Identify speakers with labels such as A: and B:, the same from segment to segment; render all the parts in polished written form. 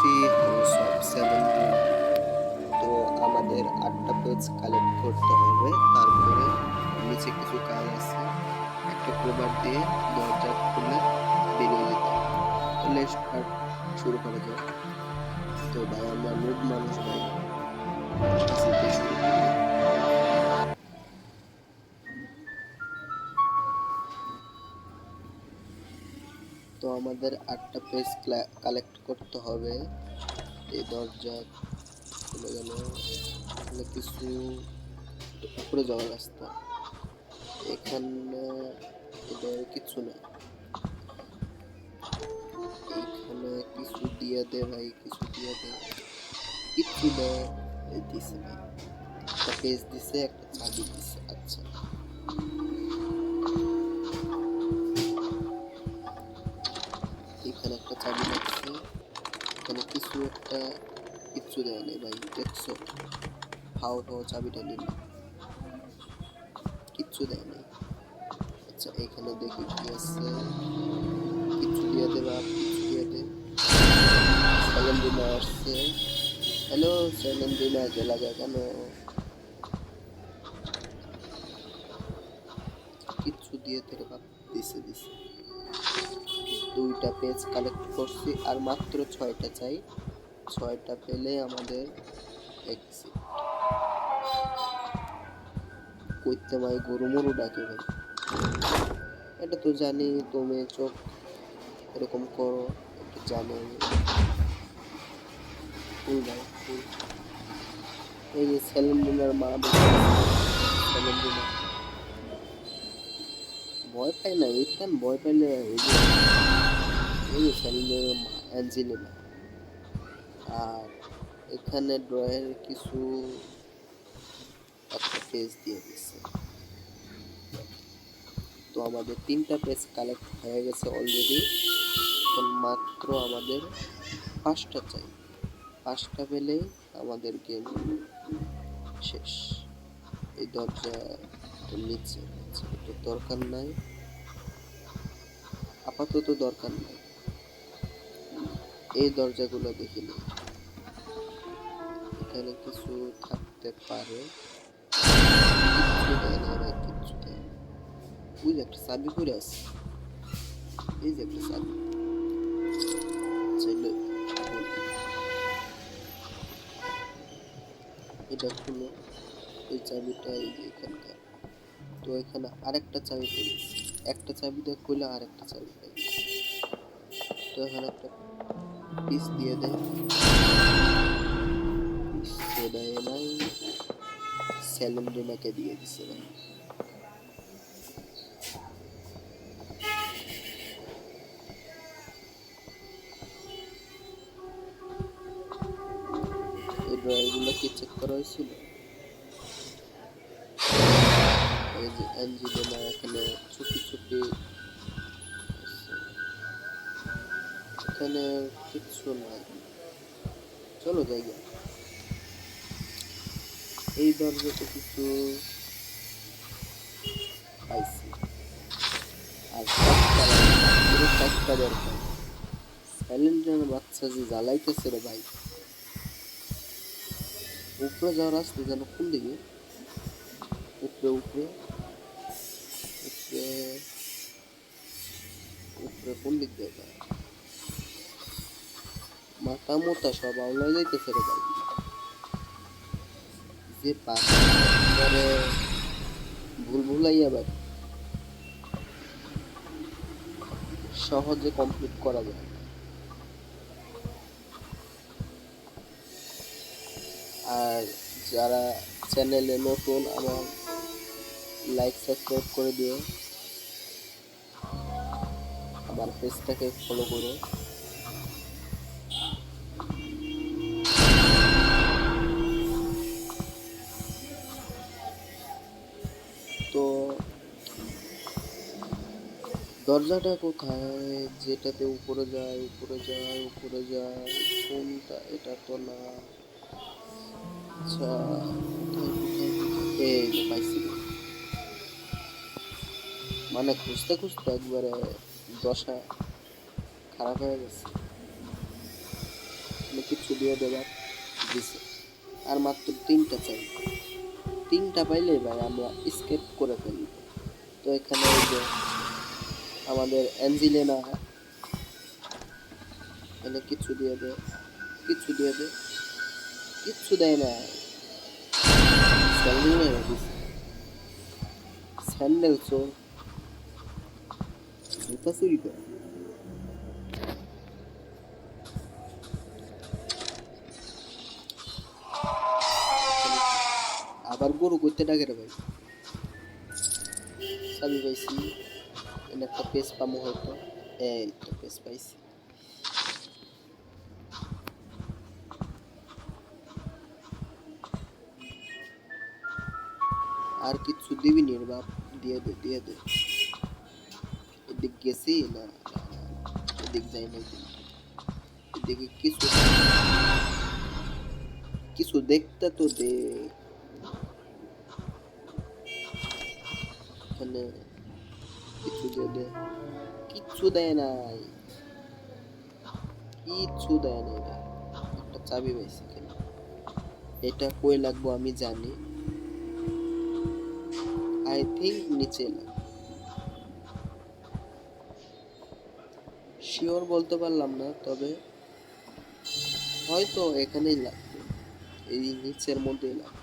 A: করছি house of seven room. তো আমাদের 8টা পেজ কালেক্ট করতে হবে, তারপরে নিচে কিছু কাজ আছে, একটা ক্রোবার দিয়ে দরজা খুলে বেরিয়ে যেতে হবে। তাহলে স্টার্ট শুরু করা যাক। তো ভাই আমরা লোক মানুষ ভাই, ইজিতে শুরু করি। তো আমাদের 8টা পেজ কালেক্ট করতে হবে। এই দরজা খুলে গেল, এখানে কিছু উপরে যাওয়ার রাস্তা, এখানে এদের কিছু না, এইখানে কিছু দিয়ে দে ভাই, কিছু দিয়ে দে, কিচ্ছু দেয় দিছে ভাই, একটা পেজ দিছে, একটা চাবি দিছে। আচ্ছা এখানে একটা চাবি লাগছে, এখানে কিছু একটা, কিচ্ছু দেয় নাই ভাই, দেখছো? হাও হাও চাবিটা নিল, কিচ্ছু দেয় নাই। আচ্ছা এখানে দেখি কি আছে, কিচ্ছু দিয়ে দে বাপ, কিচ্ছু দিয়ে দে। সেলেন্দ্রিনা আসছে, হ্যালো সেলেন্দ্রিনা, গেলা কেন? কিচ্ছু দিয়ে দে রে বাপ, দিছে দিছে। 2টা পেজ কালেক্ট করছি, আর মাত্র 6টা চাই, 6টা পেলে আমাদের এক্সিট। কইতে ভাই গরু মরু ডাকে ভাই, এটা তো জানি, তুমি চোখ এরকম করো, এটা জানি আমি। ফুল ভাই ফুল, এই যে সেলেন্ডিনার মা বসে আছে, সেলেন্ডিনা ভয় পায় না, এখান ভয় পাইলে এই যে সেলেন্ডিনার মা অ্যাঞ্জেলিনা। আর এখানে ড্রয়ের কিছু একটা পেজ দিয়ে দিচ্ছে। তো আমাদের 3টা পেজ কালেক্ট হয়ে গেছে অলরেডি, এখন মাত্র আমাদের 5টা চাই, 5টা পেলেই আমাদের গেম শেষ। এই দরজা নিচে, আচ্ছা এটা দরকার নাই, আপাতত দরকার নাই। এই দরজাগুলো দেখে নিই, এখানে কিছু থাকতে পারে, কিচ্ছু দেয় না ভাই, কিচ্ছু দেয় না। ওই যে একটা চাবি করে আছে, এই যে একটা চাবি চাইলে এটা খুলো, এই চাবিটা এই যে এখানকার। তো এখানে আরেকটা চাবি পেয়েছি, একটা চাবি দিয়ে খুলে আরেকটা চাবি পেয়েছি। তো এখানে একটা পিস দিয়ে দেয়, পিস তো দেয় নাই, সেলেন্ড্রিনাকে দিয়ে দিছে ভাই। এই ড্রয়ারগুলো কি চেক করা হয়েছিল? এই যে অ্যাঞ্জেলিনা এখানে চুপি চুপি আছে, এখানে কিচ্ছু নাই, চলো জায়গা। এই দরজাতে কিছু পাইছি, আর চারটা দরকার। সাইলেন্টের বাচ্চা যে জ্বালাইতেছে রে ভাই। উপরে যাওয়ার রাস্তা যেন কোন দিকে? উপরে উপরে উপরে উপরে কোন দিক দিয়ে যায়? মাথা মোটা সব আওলা যাইতেছে রে ভাই। যে পারে ভুল ভুলাইয়া ভাই সহজে কমপ্লিট করা যায়। আর যারা চ্যানেলে নতুন, আমার লাইক সাবস্ক্রাইব করে দিও, আমার পেজটাকে ফলো করো। তো দরজাটা কোথায়, যেটাতে উপরে যায় উপরে যায় উপরে যায়, কোনটা? এটা তো না। আচ্ছা কোথায় কোথায় কোথায়, এই যে পাইছি। মানে খুঁজতে খুঁজতে একবারে দশা খারাপ হয়ে গেছে, মানে কিচ্ছু দিয়ে দেবার দিছে। আর মাত্র 3টা চাই, 3টা পাইলে ভাই আমরা স্কেপ করে ফেলব। তো এখানে এই যে আমাদের অ্যাঞ্জেলিনা, এনে কিছু দিয়ে দে, কিছু দিয়ে দে, কিচ্ছু দেয় না। স্যান্ডেল চোর, জুতা চুরি করে। আবার গরু করতে ডাকে রে ভাই। চাবি পাইছি, এনে একটা পেজ পামো হয়তো। এই তো পেজ পাইছি। আর কিছু দিবি নি রে বাপ, দিয়ে দে দিয়ে দে। এদিক গেছি না, এদিক যাই না, এদিকে কিছু কিছু দেখতে তো দে। এখানে কিছু দিয়ে দে, কিচ্ছু দেয় নাই, কিচ্ছু দেয় নাই রে। একটা চাবি পাইছি এখানে, এটা কই লাগবো আমি জানি, আই থিঙ্ক নিচে লাগবে, শিওর বলতে পারলাম না, তবে হয়তো এখানেই লাগবে, এই নিচের মধ্যেই লাগবে।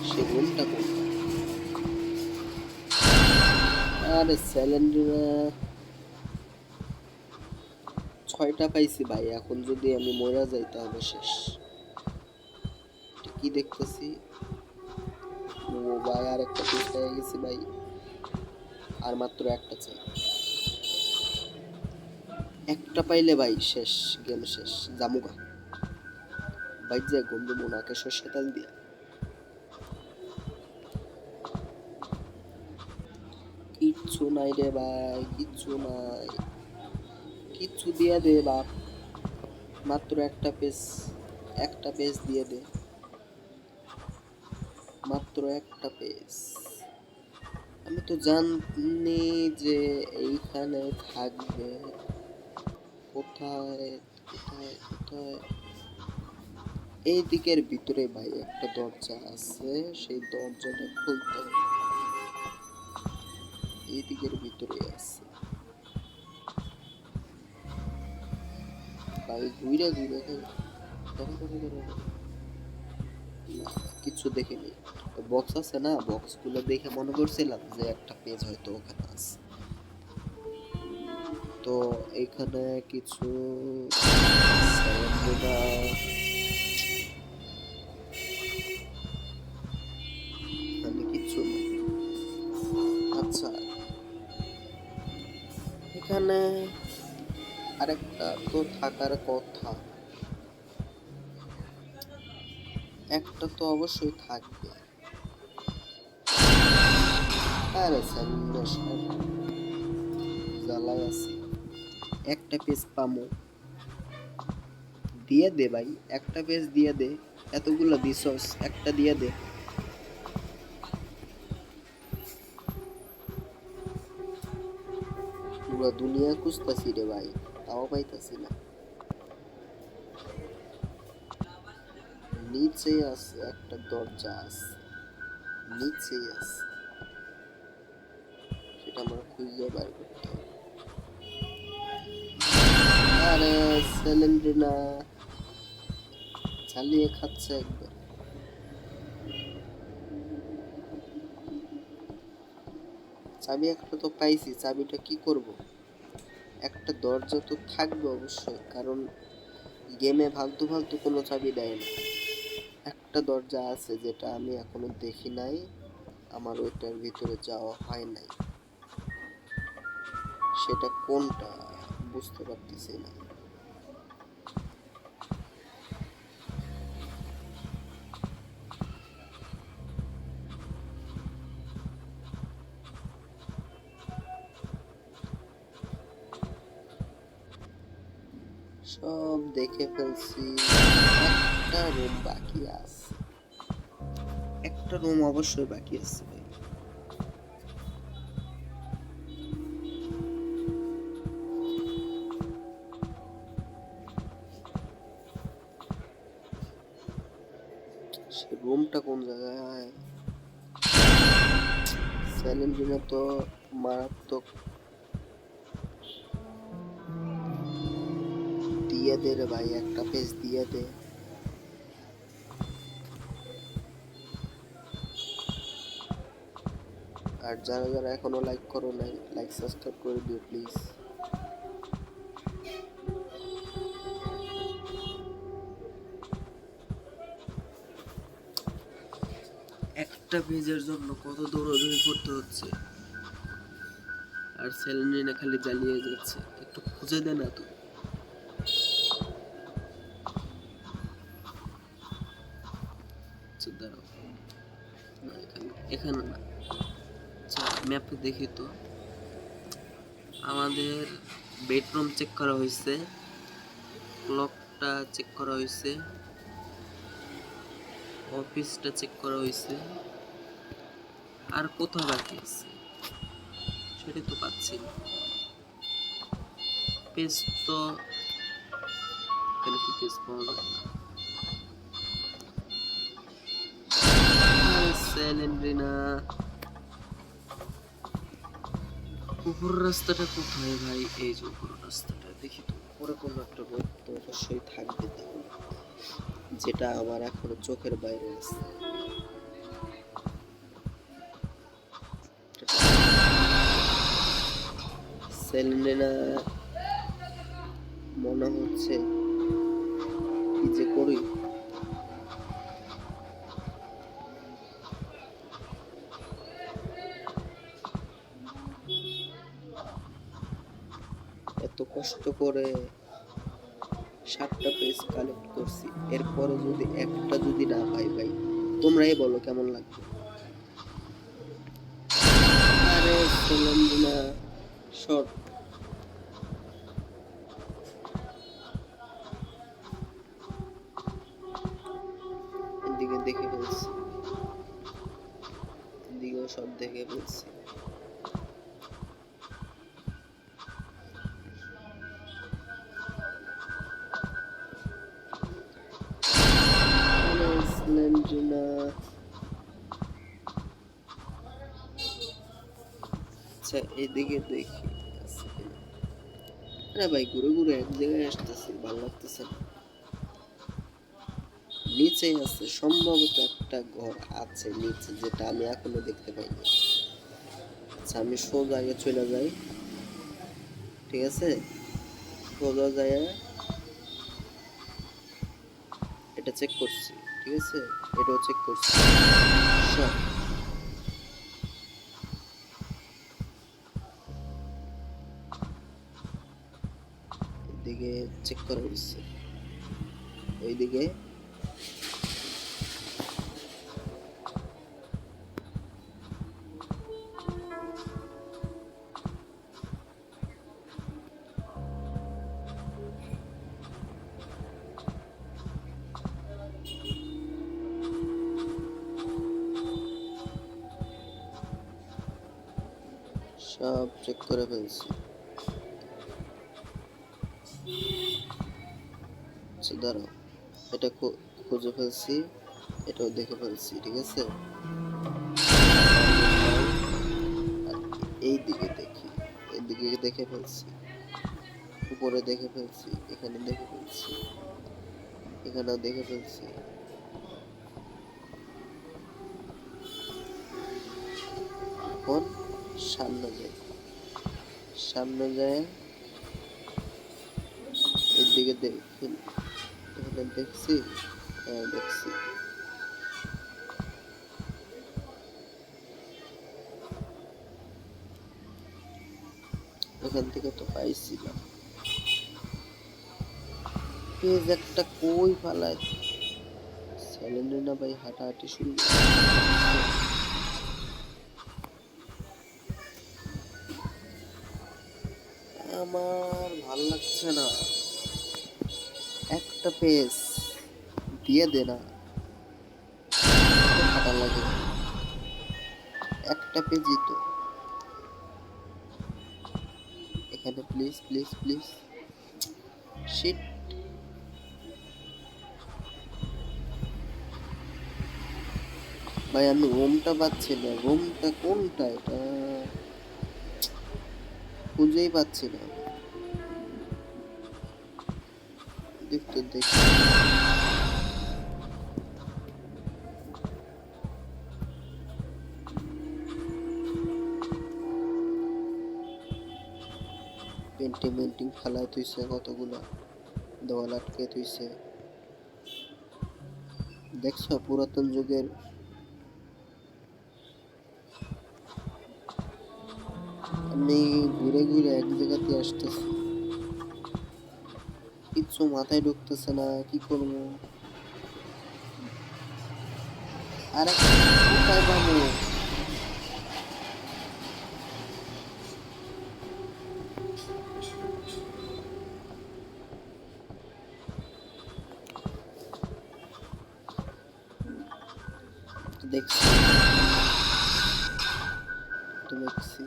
A: সে রুমটা কোনটা? আরে সিলিন্ডার 6টা পাইছি ভাই, এখন যদি আমি মরে যাই তাহলে শেষ। কি দেখতেছি? ও ভাই আর একটা পিস পেয়ে গেছি ভাই, আর মাত্র একটা চাই। একটা পাইলে ভাই শেষ, গেম শেষ, জামুগা ভাই। যে গন্ধ মোনাকে সর্ষে তেল দিয়া, কিচ্ছু নাই রে ভাই, কিচ্ছু নাই, কিচ্ছু দিয়ে দে বাপ। মাত্র একটা পেজ, একটা পেজ দিয়ে দে, মাত্র একটা পেজ। আমি তো জানি যে এইখানে থাকবে। কোথায় কোথায় কোথায়? এই দিকের ভিতরে ভাই একটা দরজা আছে, সেই দরজাটা খুলতে হবে। এই দিকের ভিতরে আছে ভাই, ঘুরে ঘুরে কিছু দেখিনি। বক্স আছে না, বক্স গুলো দেখে মনে করছিলাম যে একটা পেজ হয়তো ওখানে আছে। তো এখানে কিছু মানে কিছু নেই। আচ্ছা, এখানে আরেকটা তো থাকার কথা, একটা তো অবশ্যই থাকবে। আরে জ্বালাই আছে, একটা পেজ পামো, দিয়ে দে ভাই, একটা পেজ দিয়ে দে। এতগুলো দিছস, একটা দিয়ে দে। পুরো দুনিয়া খুঁজতাছি রে ভাই, তাও পাইতাছি না। নিচে আছে একটা দরজা, আছে নিচেই আছে, সেটা আমরা খুঁজে বাইর করতে হবে। আরে সেলেন্ড্রিনা চালিয়ে খাচ্ছে একবার। চাবি একটা তো পাইছি, চাবিটা কি করব? একটা দরজা তো থাকবে অবশ্যই, কারণ গেমে ফালতু ফালতু কোনো চাবি দেয় না। একটা দরজা আছে যেটা আমি এখনো দেখি নাই, আমার ওইটার ভিতরে যাওয়া হয় নাই। সেটা কোনটা বুঝতে পারতেছি না। সব দেখে ফেলছি, একটা রুম বাকি আছে, একটা রুম অবশ্যই বাকি আছে ভাই। স্যালেন্টিনা তো মারাত্মক। দিয়ে দে রে ভাই, একটা পেজ দিয়ে দে। আর যারা যারা এখনো লাইক করো নাই, লাইক সাবস্ক্রাইব করে দিও প্লিজ। একটা পেজের জন্য কত দৌড়াদৌড়ি করতে হচ্ছে, আর স্যালেন্টিনা খালি জ্বালিয়ে যাচ্ছে। একটু খুঁজে দে না তো। দাঁড়াও, এখানে না। আচ্ছা ম্যাপে দেখি তো। আমাদের বেডরুম চেক করা হয়েছে, ক্লকটা চেক করা হয়েছে, অফিসটা চেক করা হয়েছে। আর কোথাও বাকি আছে সেটা তো পাচ্ছি না। পেজ তো এখানে কি পেজ পাওয়া যায় না। স্যালেন্টিনা উপর রাস্তাটা কোথায় ভাই? এই যে উপর রাস্তাটা, দেখি তো উপরে কোনো একটা রোড তো অবশ্যই থাকবে তাহলে, যেটা আমার এখনো চোখের বাইরে আছে। স্যালেন্টিনা মনে হচ্ছে কি যে করি। এত কষ্ট করে 7টা পেজ কালেক্ট করছি, এরপরে যদি একটা যদি না পাই ভাই, তোমরাই বলো কেমন লাগবে। আরে স্যালেন্টিনা শর্ট। এদিকে দেখে ফেলছি, এদিকেও সব দেখে ফেলছি। স্যালেন্টিনা আচ্ছা এদিকে দেখি আছে কিনা। আরে ভাই ঘুরে ঘুরে এক জায়গায় আসতেছি, ভালো লাগতেছে না। নিচে আছে সম্ভবত একটা ঘর আছে নিচে, যেটা আমি এখনো দেখতে পাইনি। আচ্ছা আমি সোজা আগে চলে যাই, ঠিক আছে? সোজা যায় এটা চেক করছি, ঠিক আছে? এটাও চেক করছি। সব এদিকে চেক করা হচ্ছে, ওইদিকে সব চেক করে ফেলছি। আচ্ছা দাঁড়াও, এটা খুঁজে ফেলছি, এটাও দেখে ফেলছি, ঠিক আছে? এই দিকে দেখি, এদিকে দেখে ফেলছি, উপরে দেখে ফেলছি, এখানে দেখে ফেলছি, এখানেও দেখে ফেলছি। এখন সামনে যাই, সামনে যায় এদিকে দেখি, এখানে দেখছি, হ্যাঁ দেখছি। এখান থেকে তো পাইছিলাম। পেজ একটা কই ফালায় স্যালেন্টিনা ভাই হাঁটাহাঁটি শুরু। আমার ভাল লাগছে না, একটা পেজ দিয়ে দে না, হাঁটা লাগে একটা পেজই তো। এখানে প্লিজ প্লিজ প্লিজ। শিট, ভাই আমি রুমটা পাচ্ছি না, রুমটা কোনটা এটা খুঁজেই পাচ্ছি না। দেখতে দেখি পেন্টিং মেন্টিং ফালায় থইছে কতগুলা, দেওয়াল আটকে থইছে। দেখছো পুরাতন যুগের। আমি ঘুরে ঘুরে এক জায়গাতে আসতেছি, কিচ্ছু মাথায় ঢুকতেছে না, কি করবো? আরে কোথায় পাবো? দেখছি তো দেখছি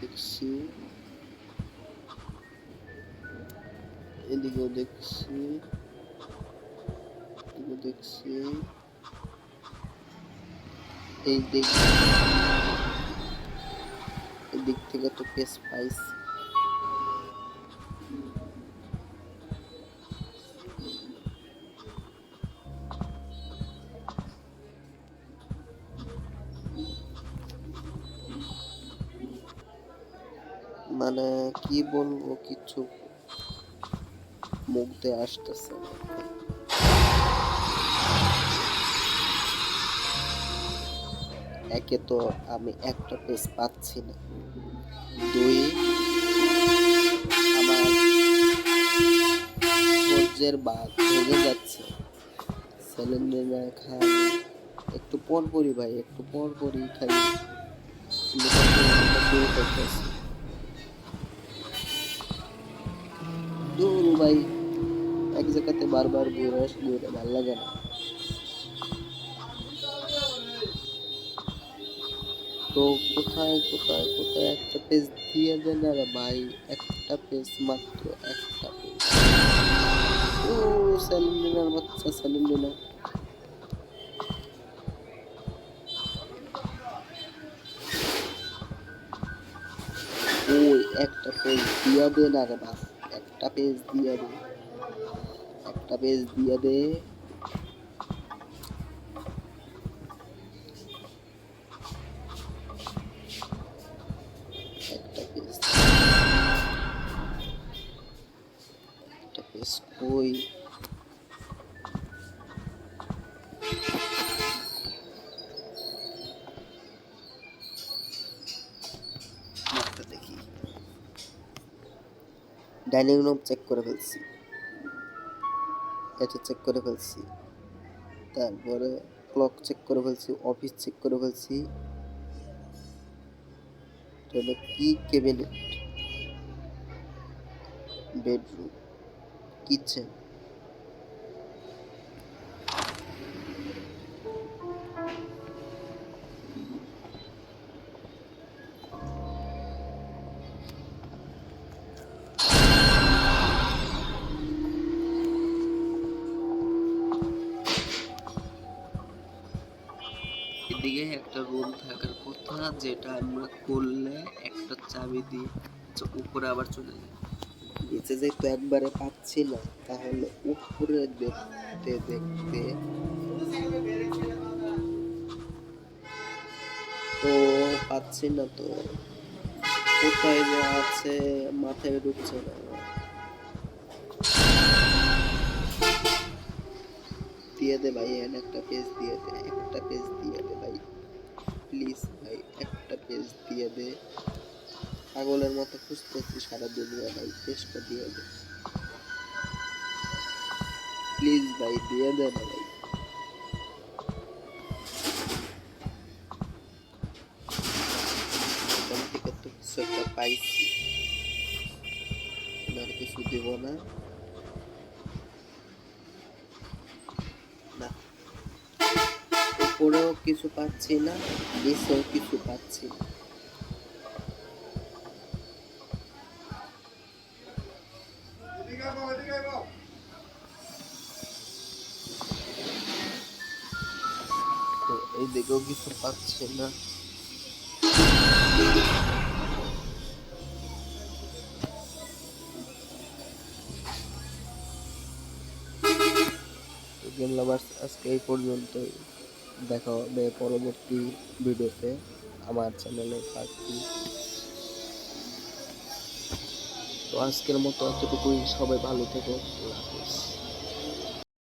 A: দেখছি, এদিকেও দেখছি, এদিকেও দেখছি, এই দিক এদিক থেকে তো পেস পাইছি। মানে কি বলবো, কিছু মুখ দিয়ে আসতেছে না। একে তো আমি একটা পেজ পাচ্ছি না, দুই আমার ধৈর্যের বাঁধ ভেঙে যাচ্ছে। সিলিন্ডার না খাই, একটু পর পরই ভাই, একটু পর পরই খাই, শুরু করতেছি। দূর ভাই, এক জায়গাতে বারবার ঘুরে ঘুরে ভাল লাগে না। তো কোথায় কোথায় কোথায় একটা পেজ দিয়ে দেন, আরে ভাই একটা পেজ, মাত্র একটা পেজ। ও স্যালিন্ডিনার বাচ্চা, স্যালিন্ডিনা। ওই একটা পেজ দিয়া দে না রে বাপ, একটা পেজ দিয়া দে, একটা পেজ দিয়া দে। একটা পেজ, একটা পেজ কই? মাত্র দেখি, ডাইনিং রুম চেক করে ফেলছি, এটা চেক করে ফেলছি, তারপরে ক্লক চেক করে ফেলছি, অফিস চেক করে ফেলছি, তাহলে কি ক্যাবিনেট, বেডরুম, কিচেন। এদিকে একটা রুম থাকার কথা, যেটা আমরা করলে একটা চাবি দিয়ে উপরে আবার চলে যায়। নিচে যেহেতু একবারে পাচ্ছি না, তাহলে উপরে দেখতে দেখতে তো পাচ্ছি না, তো কোথায় যে আছে মাথায় ঢুকছে না। দিয়ে দে ভাই, এর একটা পেজ দিয়ে দে, একটা পেজ দিয়ে দে ভাই, প্লিজ ভাই একটা পেজ দিয়ে দে। পাগলের মতো খুঁজতেছি সারা দুনিয়া, ভাই পেজটা দিয়ে দে প্লিজ ভাই, দিয়ে দে না ভাই। এখান থেকে তো কিছু একটা পাইছি, আর কিছু দেব না, না উপরেও কিছু পাচ্ছি না, নিচেও কিছু পাচ্ছি না। তো এইদিকেও কিছু পাচ্ছি না। গেম লাভার্স, আজকে এই পর্যন্তই। দেখা হবে পরবর্তী ভিডিওতে আমার চ্যানেলে পার্ট 2। তো আজকের মতো এতটুকুই, সবাই ভালো থেকো।